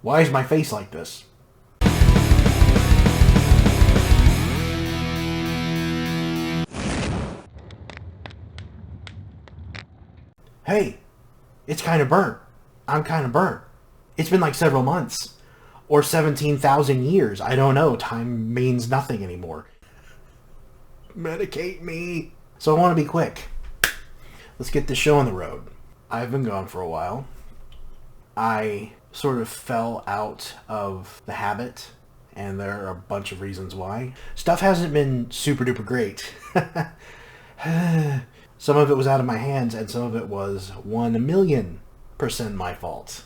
Why is my face like this? Hey, it's kinda burnt. I'm kinda burnt. It's been like several months. Or 17,000 years. I don't know. Time means nothing anymore. Medicate me. So I want to be quick. Let's get this show on the road. I've been gone for a while. I sort of fell out of the habit, and there are a bunch of reasons why. Stuff hasn't been super duper great. Some of it was out of my hands, and some of it was 1,000,000% my fault.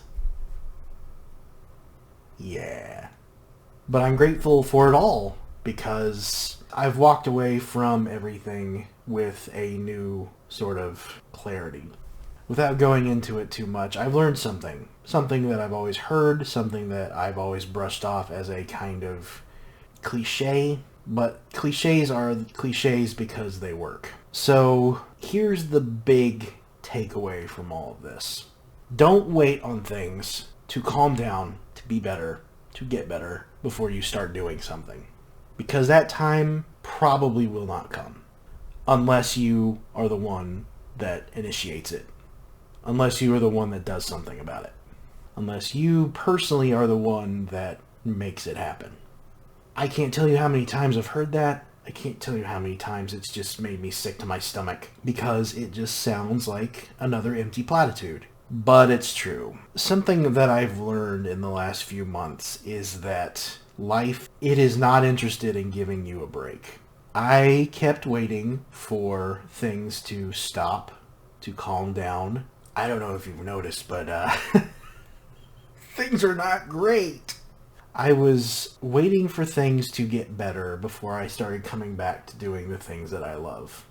Yeah. But I'm grateful for it all, because I've walked away from everything with a new sort of clarity. Without going into it too much, I've learned something. Something that I've always heard, something that I've always brushed off as a kind of cliche, but cliches are cliches because they work. So here's the big takeaway from all of this. Don't wait on things to calm down, to be better, to get better before you start doing something. Because that time probably will not come. Unless you are the one that initiates it. Unless you are the one that does something about it. Unless you personally are the one that makes it happen. I can't tell you how many times I've heard that. I can't tell you how many times it's just made me sick to my stomach. Because it just sounds like another empty platitude. But it's true. Something that I've learned in the last few months is that life, it is not interested in giving you a break. I kept waiting for things to stop, to calm down. I don't know if you've noticed, but things are not great. I was waiting for things to get better before I started coming back to doing the things that I love.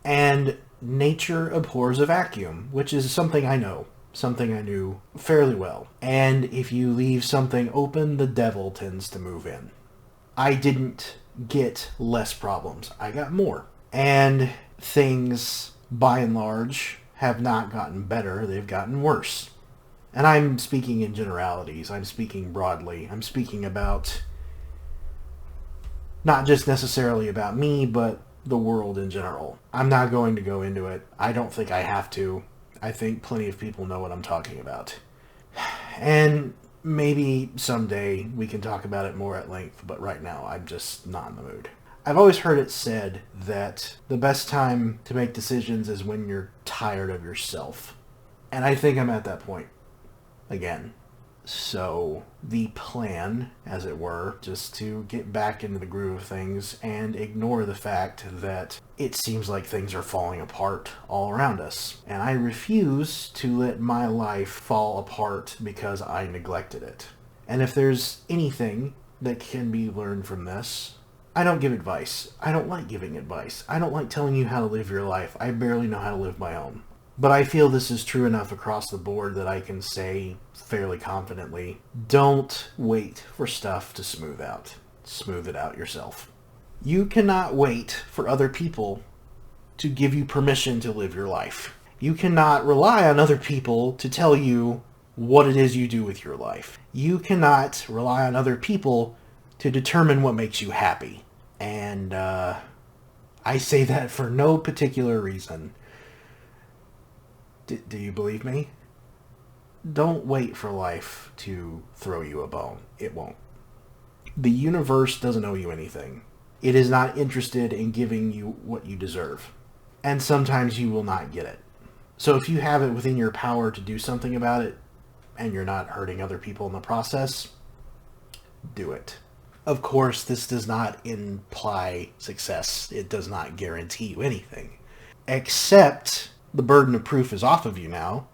And nature abhors a vacuum, which is something I know. Something I knew fairly well. And if you leave something open, the devil tends to move in. I didn't get less problems. I got more. And things, by and large, have not gotten better. They've gotten worse. And I'm speaking in generalities. I'm speaking broadly. I'm speaking about not just necessarily about me, but the world in general. I'm not going to go into it. I don't think I have to. I think plenty of people know what I'm talking about. And maybe someday we can talk about it more at length, but right now I'm just not in the mood. I've always heard it said that the best time to make decisions is when you're tired of yourself. And I think I'm at that point again. So the plan, as it were, just to get back into the groove of things and ignore the fact that it seems like things are falling apart all around us. And I refuse to let my life fall apart because I neglected it. And if there's anything that can be learned from this, I don't give advice. I don't like giving advice. I don't like telling you how to live your life. I barely know how to live my own. But I feel this is true enough across the board that I can say fairly confidently, don't wait for stuff to smooth out. Smooth it out yourself. You cannot wait for other people to give you permission to live your life. You cannot rely on other people to tell you what it is you do with your life. You cannot rely on other people to determine what makes you happy. And I say that for no particular reason. Do you believe me? Don't wait for life to throw you a bone. It won't. The universe doesn't owe you anything. It is not interested in giving you what you deserve. And sometimes you will not get it. So if you have it within your power to do something about it, and you're not hurting other people in the process, do it. Of course, this does not imply success. It does not guarantee you anything. Except the burden of proof is off of you now.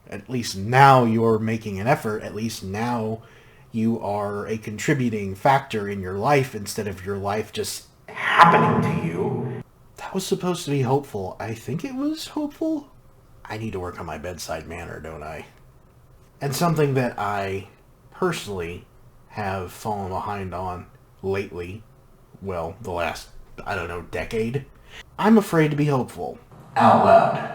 At least now you're making an effort. At least now you are a contributing factor in your life instead of your life just happening to you. That was supposed to be hopeful. I think it was hopeful. I need to work on my bedside manner, don't I? And something that I personally have fallen behind on lately, well, the last, decade, I'm afraid to be hopeful. Out loud.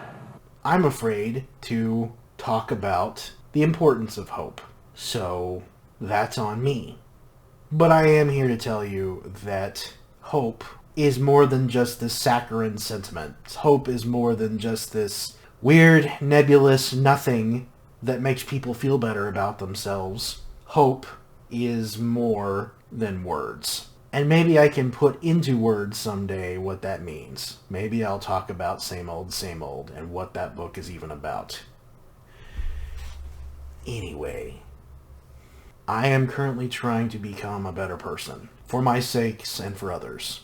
I'm afraid to talk about the importance of hope. So that's on me. But I am here to tell you that hope is more than just this saccharine sentiment. Hope is more than just this weird, nebulous nothing that makes people feel better about themselves. Hope is more than words. And maybe I can put into words someday what that means. Maybe I'll talk about Same Old, and what that book is even about. Anyway, I am currently trying to become a better person, for my sakes and for others.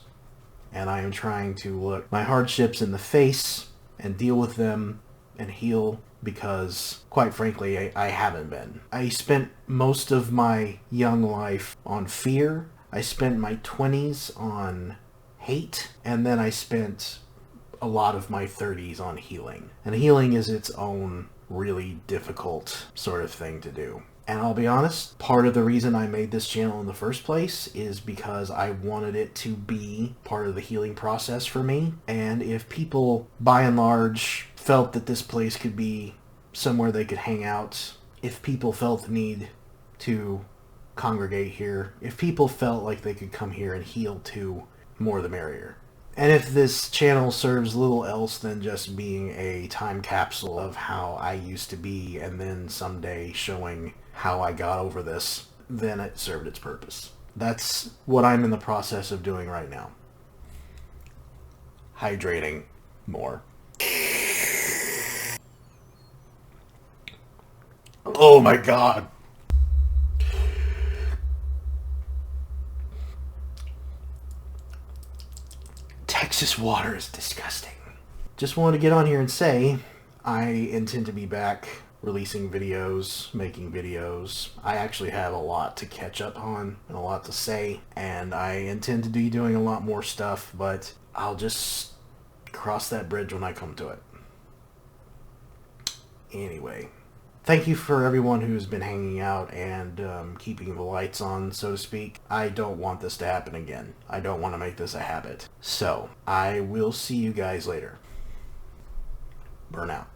And I am trying to look my hardships in the face and deal with them and heal, because, quite frankly, I haven't been. I spent most of my young life on fear. I spent my 20s on hate. And then I spent a lot of my 30s on healing. And healing is its own really difficult sort of thing to do. And I'll be honest, part of the reason I made this channel in the first place is because I wanted it to be part of the healing process for me. And if people, by and large, felt that this place could be somewhere they could hang out, if people felt the need to congregate here, if people felt like they could come here and heal too, more the merrier. And if this channel serves little else than just being a time capsule of how I used to be and then someday showing how I got over this, then it served its purpose. That's what I'm in the process of doing right now. Hydrating more. Oh my god. Texas water is disgusting. Just wanted to get on here and say I intend to be back releasing videos, making videos. I actually have a lot to catch up on and a lot to say, and I intend to be doing a lot more stuff, but I'll just cross that bridge when I come to it. Anyway, thank you for everyone who's been hanging out and keeping the lights on, so to speak. I don't want this to happen again. I don't want to make this a habit. So, I will see you guys later. Burn out.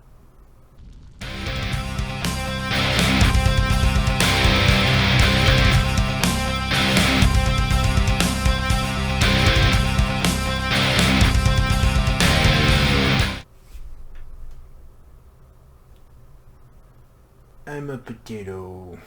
I'm a potato.